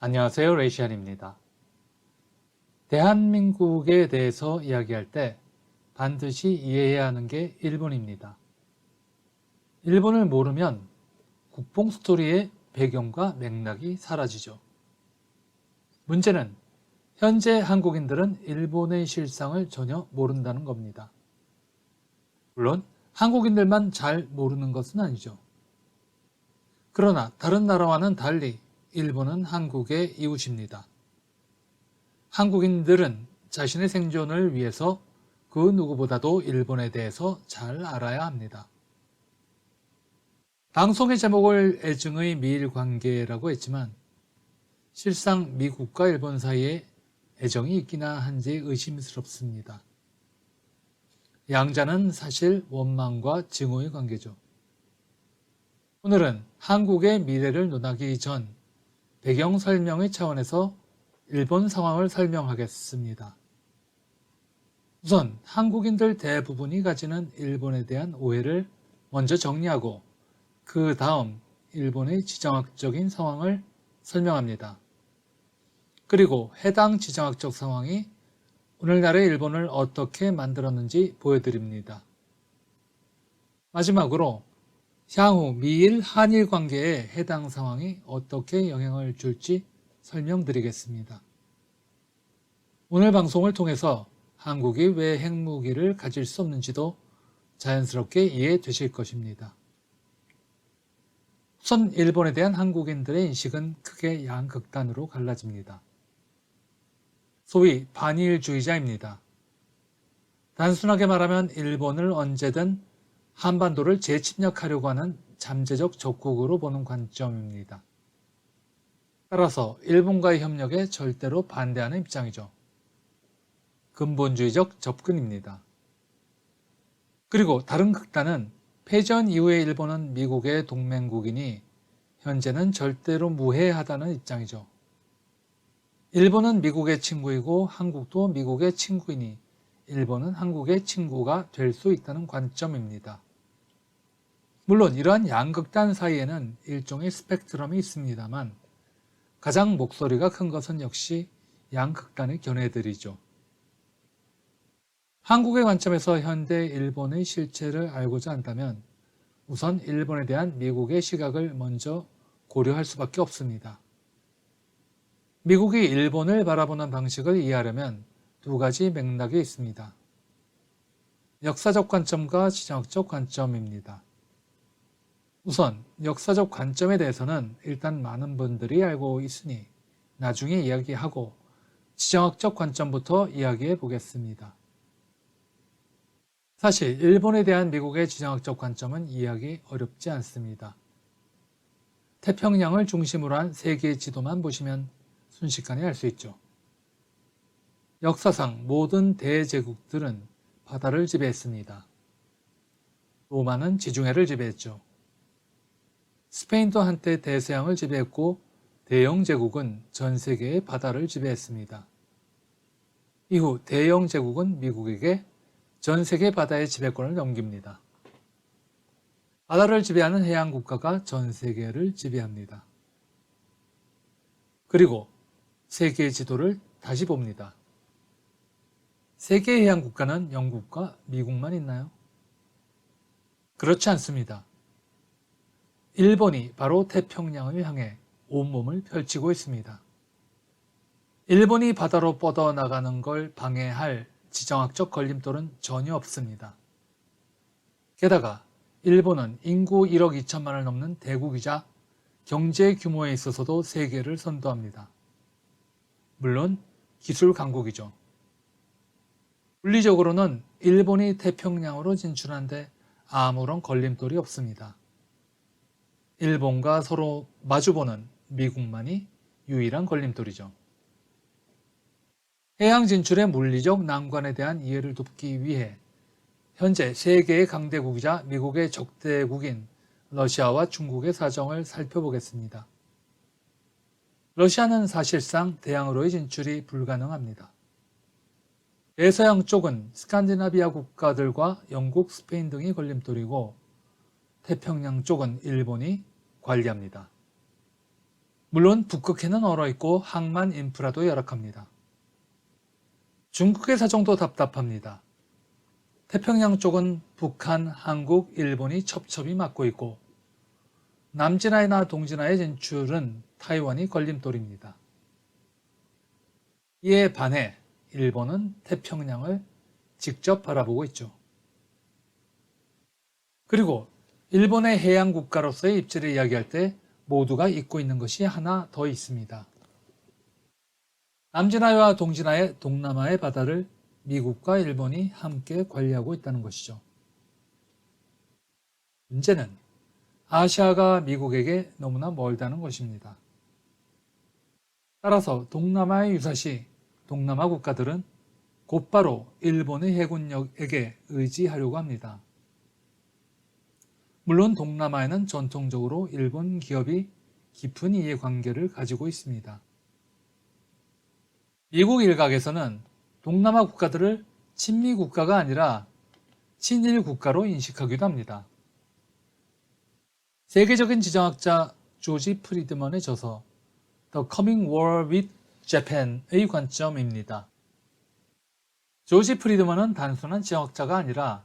안녕하세요. 레이시안입니다. 대한민국에 대해서 이야기할 때 반드시 이해해야 하는 게 일본입니다. 일본을 모르면 국뽕 스토리의 배경과 맥락이 사라지죠. 문제는 현재 한국인들은 일본의 실상을 전혀 모른다는 겁니다. 물론 한국인들만 잘 모르는 것은 아니죠. 그러나 다른 나라와는 달리 일본은 한국의 이웃입니다. 한국인들은 자신의 생존을 위해서 그 누구보다도 일본에 대해서 잘 알아야 합니다. 방송의 제목을 애증의 미일 관계라고 했지만 실상 미국과 일본 사이에 애정이 있기나 한지 의심스럽습니다. 양자는 사실 원망과 증오의 관계죠. 오늘은 한국의 미래를 논하기 전 배경 설명의 차원에서 일본 상황을 설명하겠습니다. 우선 한국인들 대부분이 가지는 일본에 대한 오해를 먼저 정리하고 그 다음 일본의 지정학적인 상황을 설명합니다. 그리고 해당 지정학적 상황이 오늘날의 일본을 어떻게 만들었는지 보여드립니다. 마지막으로 향후 미일 한일 관계에 해당 상황이 어떻게 영향을 줄지 설명드리겠습니다. 오늘 방송을 통해서 한국이 왜 핵무기를 가질 수 없는지도 자연스럽게 이해되실 것입니다. 우선 일본에 대한 한국인들의 인식은 크게 양극단으로 갈라집니다. 소위 반일주의자입니다. 단순하게 말하면 일본을 언제든 한반도를 재침략하려고 하는 잠재적 적국으로 보는 관점입니다. 따라서 일본과의 협력에 절대로 반대하는 입장이죠. 근본주의적 접근입니다. 그리고 다른 극단은 패전 이후의 일본은 미국의 동맹국이니 현재는 절대로 무해하다는 입장이죠. 일본은 미국의 친구이고 한국도 미국의 친구이니 일본은 한국의 친구가 될 수 있다는 관점입니다. 물론 이러한 양극단 사이에는 일종의 스펙트럼이 있습니다만 가장 목소리가 큰 것은 역시 양극단의 견해들이죠. 한국의 관점에서 현대 일본의 실체를 알고자 한다면 우선 일본에 대한 미국의 시각을 먼저 고려할 수밖에 없습니다. 미국이 일본을 바라보는 방식을 이해하려면 두 가지 맥락이 있습니다. 역사적 관점과 지정학적 관점입니다. 우선 역사적 관점에 대해서는 일단 많은 분들이 알고 있으니 나중에 이야기하고 지정학적 관점부터 이야기해 보겠습니다. 사실 일본에 대한 미국의 지정학적 관점은 이해하기 어렵지 않습니다. 태평양을 중심으로 한 세계의 지도만 보시면 순식간에 알 수 있죠. 역사상 모든 대제국들은 바다를 지배했습니다. 로마는 지중해를 지배했죠. 스페인도 한때 대서양을 지배했고 대영 제국은 전 세계의 바다를 지배했습니다. 이후 대영 제국은 미국에게 전 세계 바다의 지배권을 넘깁니다. 바다를 지배하는 해양 국가가 전 세계를 지배합니다. 그리고 세계의 지도를 다시 봅니다. 세계 해양 국가는 영국과 미국만 있나요? 그렇지 않습니다. 일본이 바로 태평양을 향해 온몸을 펼치고 있습니다. 일본이 바다로 뻗어나가는 걸 방해할 지정학적 걸림돌은 전혀 없습니다. 게다가 일본은 인구 1억 2천만을 넘는 대국이자 경제 규모에 있어서도 세계를 선도합니다. 물론 기술 강국이죠. 물리적으로는 일본이 태평양으로 진출하는데 아무런 걸림돌이 없습니다. 일본과 서로 마주보는 미국만이 유일한 걸림돌이죠. 해양 진출의 물리적 난관에 대한 이해를 돕기 위해 현재 세계의 강대국이자 미국의 적대국인 러시아와 중국의 사정을 살펴보겠습니다. 러시아는 사실상 대양으로의 진출이 불가능합니다. 대서양 쪽은 스칸디나비아 국가들과 영국, 스페인 등이 걸림돌이고 태평양 쪽은 일본이 관리합니다. 물론 북극해는 얼어있고 항만 인프라도 열악합니다. 중국의 사정도 답답합니다. 태평양 쪽은 북한, 한국, 일본이 첩첩이 맡고 있고 남진해나 동진해의 진출은 타이완이 걸림돌입니다. 이에 반해 일본은 태평양을 직접 바라보고 있죠. 그리고 일본의 해양 국가로서의 입지를 이야기할 때 모두가 잊고 있는 것이 하나 더 있습니다. 남진해와 동진해의 동남아의 바다를 미국과 일본이 함께 관리하고 있다는 것이죠. 문제는 아시아가 미국에게 너무나 멀다는 것입니다. 따라서 동남아의 유사시 동남아 국가들은 곧바로 일본의 해군력에게 의지하려고 합니다. 물론 동남아에는 전통적으로 일본 기업이 깊은 이해관계를 가지고 있습니다. 미국 일각에서는 동남아 국가들을 친미 국가가 아니라 친일 국가로 인식하기도 합니다. 세계적인 지정학자 조지 프리드먼의 저서 The Coming War with Japan의 관점입니다. 조지 프리드먼은 단순한 지정학자가 아니라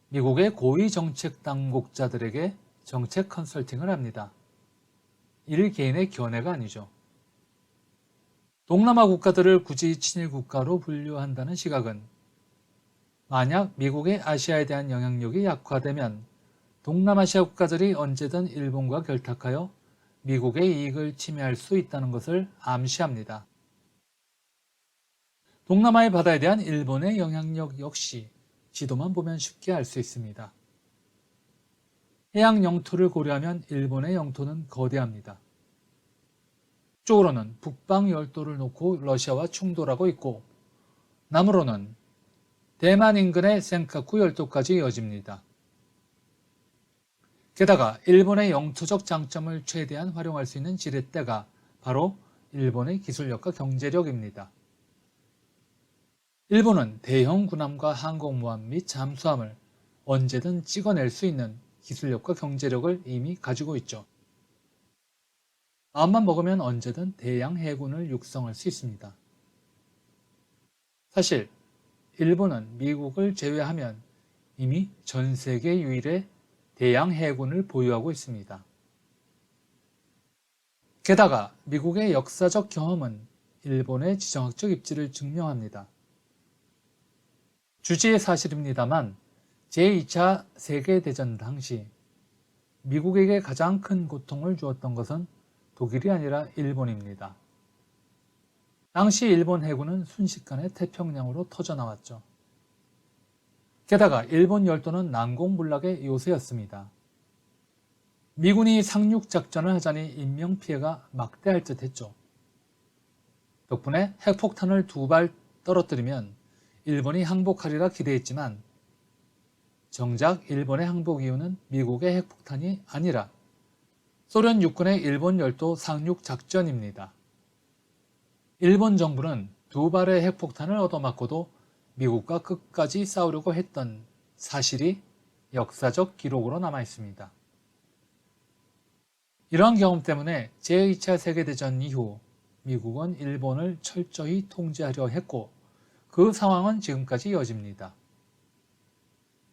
미국의 고위 정책 당국자들에게 정책 컨설팅을 합니다. 일 개인의 견해가 아니죠. 동남아 국가들을 굳이 친일 국가로 분류한다는 시각은 만약 미국의 아시아에 대한 영향력이 약화되면 동남아시아 국가들이 언제든 일본과 결탁하여 미국의 이익을 침해할 수 있다는 것을 암시합니다. 동남아의 바다에 대한 일본의 영향력 역시 지도만 보면 쉽게 알 수 있습니다. 해양 영토를 고려하면 일본의 영토는 거대합니다. 북쪽으로는 북방 열도를 놓고 러시아와 충돌하고 있고 남으로는 대만 인근의 센카쿠 열도까지 이어집니다. 게다가 일본의 영토적 장점을 최대한 활용할 수 있는 지렛대가 바로 일본의 기술력과 경제력입니다. 일본은 대형 군함과 항공모함 및 잠수함을 언제든 찍어낼 수 있는 기술력과 경제력을 이미 가지고 있죠. 마음만 먹으면 언제든 대양 해군을 육성할 수 있습니다. 사실 일본은 미국을 제외하면 이미 전 세계 유일의 대양 해군을 보유하고 있습니다. 게다가 미국의 역사적 경험은 일본의 지정학적 입지를 증명합니다. 주지의 사실입니다만 제2차 세계대전 당시 미국에게 가장 큰 고통을 주었던 것은 독일이 아니라 일본입니다. 당시 일본 해군은 순식간에 태평양으로 터져나왔죠. 게다가 일본 열도는 난공불락의 요새였습니다. 미군이 상륙작전을 하자니 인명피해가 막대할 듯 했죠. 덕분에 핵폭탄을 2발 떨어뜨리면 일본이 항복하리라 기대했지만 정작 일본의 항복 이유는 미국의 핵폭탄이 아니라 소련 육군의 일본 열도 상륙 작전입니다. 일본 정부는 2발의 핵폭탄을 얻어맞고도 미국과 끝까지 싸우려고 했던 사실이 역사적 기록으로 남아 있습니다. 이러한 경험 때문에 제2차 세계대전 이후 미국은 일본을 철저히 통제하려 했고 그 상황은 지금까지 이어집니다.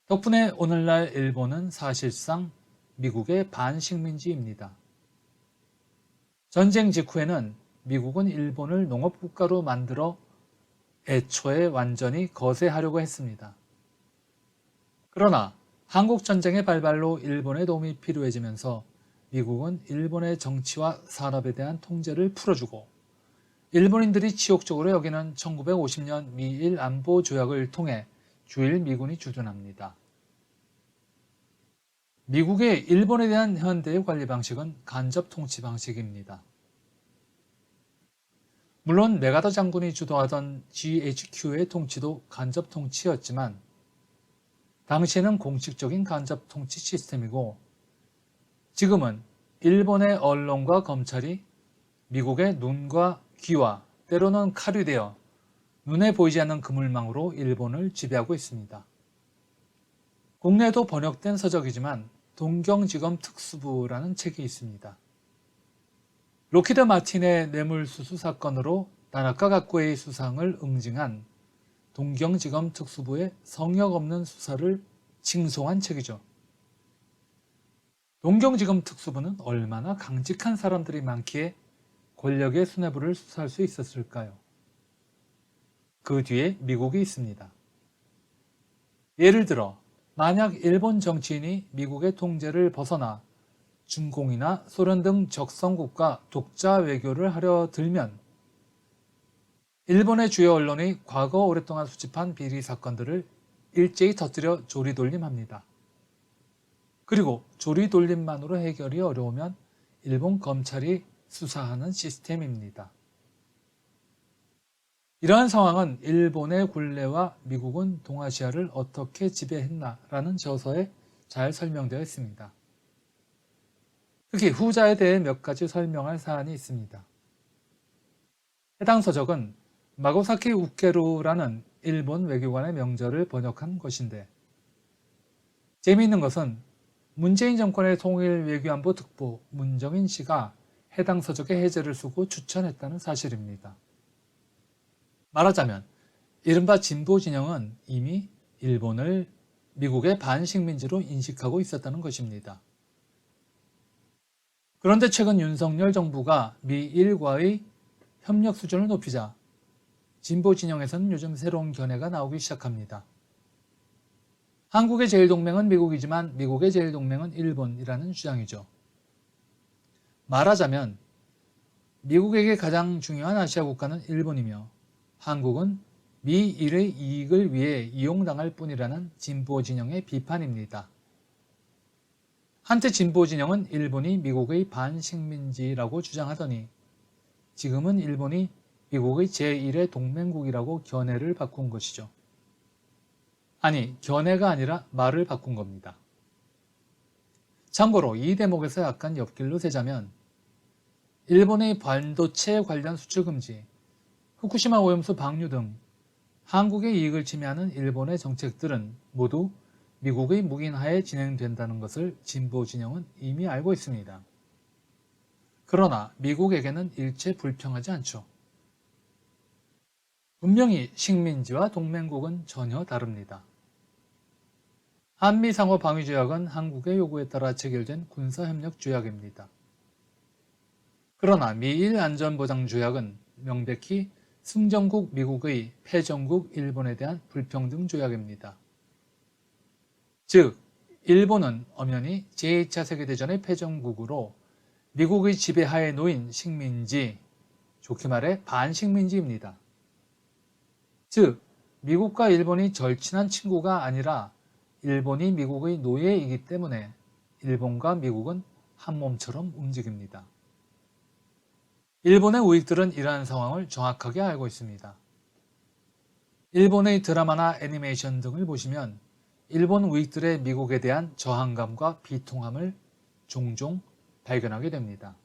덕분에 오늘날 일본은 사실상 미국의 반식민지입니다. 전쟁 직후에는 미국은 일본을 농업국가로 만들어 애초에 완전히 거세하려고 했습니다. 그러나 한국전쟁의 발발로 일본의 도움이 필요해지면서 미국은 일본의 정치와 산업에 대한 통제를 풀어주고 일본인들이 치욕적으로 여기는 1950년 미일 안보 조약을 통해 주일 미군이 주둔합니다. 미국의 일본에 대한 현대의 관리 방식은 간접 통치 방식입니다. 물론 메가더 장군이 주도하던 GHQ의 통치도 간접 통치였지만 당시에는 공식적인 간접 통치 시스템이고 지금은 일본의 언론과 검찰이 미국의 눈과 귀와 때로는 칼이 되어 눈에 보이지 않는 그물망으로 일본을 지배하고 있습니다. 국내에도 번역된 서적이지만 동경지검 특수부라는 책이 있습니다. 로키드 마틴의 뇌물수수 사건으로 다나카 가쿠에의 수상을 응징한 동경지검 특수부의 성역 없는 수사를 칭송한 책이죠. 동경지검 특수부는 얼마나 강직한 사람들이 많기에 권력의 수뇌부를 수사할 수 있었을까요? 그 뒤에 미국이 있습니다. 예를 들어 만약 일본 정치인이 미국의 통제를 벗어나 중공이나 소련 등 적성국가 독자 외교를 하려 들면 일본의 주요 언론이 과거 오랫동안 수집한 비리 사건들을 일제히 터뜨려 조리돌림합니다. 그리고 조리돌림만으로 해결이 어려우면 일본 검찰이 수사하는 시스템입니다. 이러한 상황은 일본의 굴레와 미국은 동아시아를 어떻게 지배했나라는 저서에 잘 설명되어 있습니다. 특히 후자에 대해 몇 가지 설명할 사안이 있습니다. 해당 서적은 마고사키 우케루라는 일본 외교관의 명절을 번역한 것인데 재미있는 것은 문재인 정권의 통일 외교안보 특보 문정인 씨가 해당 서적의 해제를 쓰고 추천했다는 사실입니다. 말하자면 이른바 진보 진영은 이미 일본을 미국의 반식민지로 인식하고 있었다는 것입니다. 그런데 최근 윤석열 정부가 미일과의 협력 수준을 높이자 진보 진영에서는 요즘 새로운 견해가 나오기 시작합니다. 한국의 제1동맹은 미국이지만 미국의 제1동맹은 일본이라는 주장이죠. 말하자면 미국에게 가장 중요한 아시아 국가는 일본이며 한국은 미일의 이익을 위해 이용당할 뿐이라는 진보 진영의 비판입니다. 한때 진보 진영은 일본이 미국의 반식민지라고 주장하더니 지금은 일본이 미국의 제1의 동맹국이라고 견해를 바꾼 것이죠. 아니, 견해가 아니라 말을 바꾼 겁니다. 참고로 이 대목에서 약간 옆길로 새자면 일본의 반도체 관련 수출 금지, 후쿠시마 오염수 방류 등 한국의 이익을 침해하는 일본의 정책들은 모두 미국의 묵인하에 진행된다는 것을 진보 진영은 이미 알고 있습니다. 그러나 미국에게는 일체 불평하지 않죠. 분명히 식민지와 동맹국은 전혀 다릅니다. 한미상호방위조약은 한국의 요구에 따라 체결된 군사협력조약입니다. 그러나 미일안전보장조약은 명백히 승전국 미국의 패전국 일본에 대한 불평등 조약입니다. 즉, 일본은 엄연히 제2차 세계대전의 패전국으로 미국의 지배하에 놓인 식민지, 좋게 말해 반식민지입니다. 즉, 미국과 일본이 절친한 친구가 아니라 일본이 미국의 노예이기 때문에 일본과 미국은 한 몸처럼 움직입니다. 일본의 우익들은 이러한 상황을 정확하게 알고 있습니다. 일본의 드라마나 애니메이션 등을 보시면 일본 우익들의 미국에 대한 저항감과 비통함을 종종 발견하게 됩니다.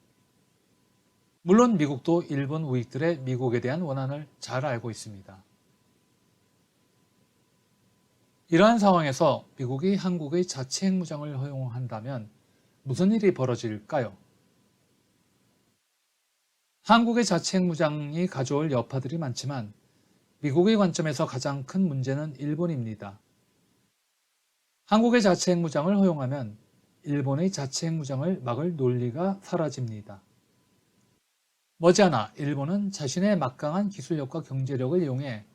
물론 미국도 일본 우익들의 미국에 대한 원한을 잘 알고 있습니다. 이러한 상황에서 미국이 한국의 자체 핵무장을 허용한다면 무슨 일이 벌어질까요? 한국의 자체 핵무장이 가져올 여파들이 많지만 미국의 관점에서 가장 큰 문제는 일본입니다. 한국의 자체 핵무장을 허용하면 일본의 자체 핵무장을 막을 논리가 사라집니다. 머지않아 일본은 자신의 막강한 기술력과 경제력을 이용해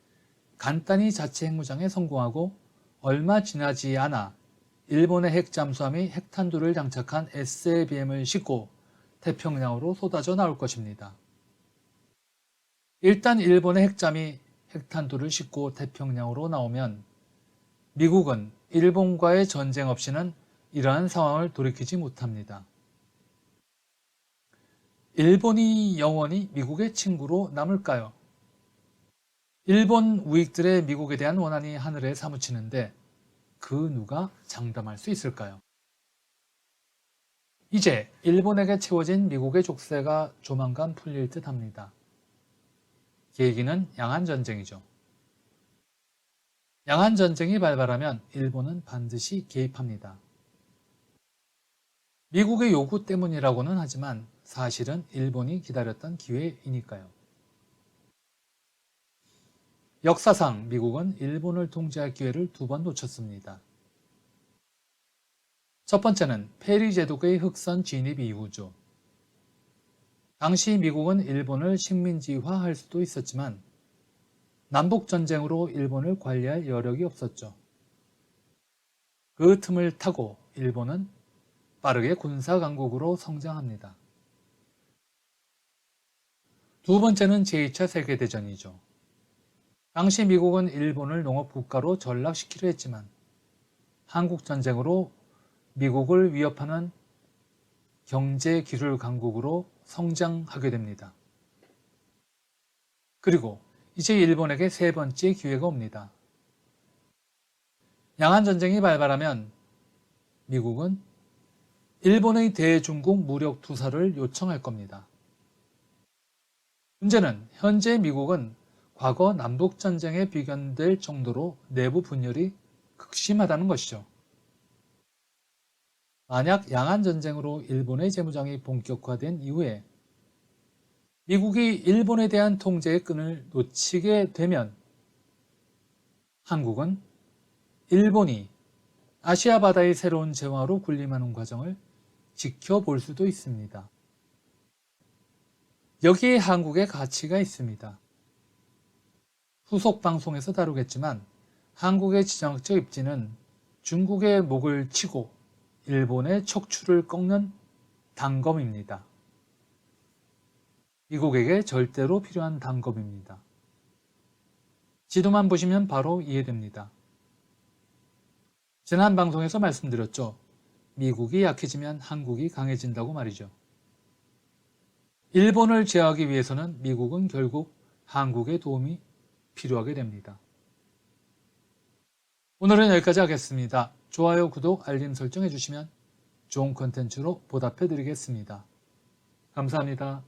간단히 자체 핵무장에 성공하고 얼마 지나지 않아 일본의 핵 잠수함이 핵탄두를 장착한 SLBM을 싣고 태평양으로 쏟아져 나올 것입니다. 일단 일본의 핵잠이 핵탄두를 싣고 태평양으로 나오면 미국은 일본과의 전쟁 없이는 이러한 상황을 돌이키지 못합니다. 일본이 영원히 미국의 친구로 남을까요? 일본 우익들의 미국에 대한 원한이 하늘에 사무치는데 그 누가 장담할 수 있을까요? 이제 일본에게 채워진 미국의 족쇄가 조만간 풀릴 듯 합니다. 계기는 양안전쟁이죠. 양안전쟁이 발발하면 일본은 반드시 개입합니다. 미국의 요구 때문이라고는 하지만 사실은 일본이 기다렸던 기회이니까요. 역사상 미국은 일본을 통제할 기회를 2번 놓쳤습니다. 첫 번째는 페리 제독의 흑선 진입 이후죠. 당시 미국은 일본을 식민지화할 수도 있었지만 남북전쟁으로 일본을 관리할 여력이 없었죠. 그 틈을 타고 일본은 빠르게 군사강국으로 성장합니다. 두 번째는 제2차 세계대전이죠. 당시 미국은 일본을 농업국가로 전락시키려 했지만 한국전쟁으로 미국을 위협하는 경제기술 강국으로 성장하게 됩니다. 그리고 이제 일본에게 세 번째 기회가 옵니다. 양안전쟁이 발발하면 미국은 일본의 대중국 무력 투사를 요청할 겁니다. 문제는 현재 미국은 과거 남북전쟁에 비견될 정도로 내부 분열이 극심하다는 것이죠. 만약 양안전쟁으로 일본의 재무장이 본격화된 이후에 미국이 일본에 대한 통제의 끈을 놓치게 되면 한국은 일본이 아시아 바다의 새로운 제왕으로 군림하는 과정을 지켜볼 수도 있습니다. 여기에 한국의 가치가 있습니다. 후속 방송에서 다루겠지만 한국의 지정학적 입지는 중국의 목을 치고 일본의 척추를 꺾는 단검입니다. 미국에게 절대로 필요한 단검입니다. 지도만 보시면 바로 이해됩니다. 지난 방송에서 말씀드렸죠. 미국이 약해지면 한국이 강해진다고 말이죠. 일본을 제어하기 위해서는 미국은 결국 한국의 도움이 필요하게 됩니다. 오늘은 여기까지 하겠습니다. 좋아요, 구독, 알림 설정 해주시면 좋은 컨텐츠로 보답해 드리겠습니다. 감사합니다.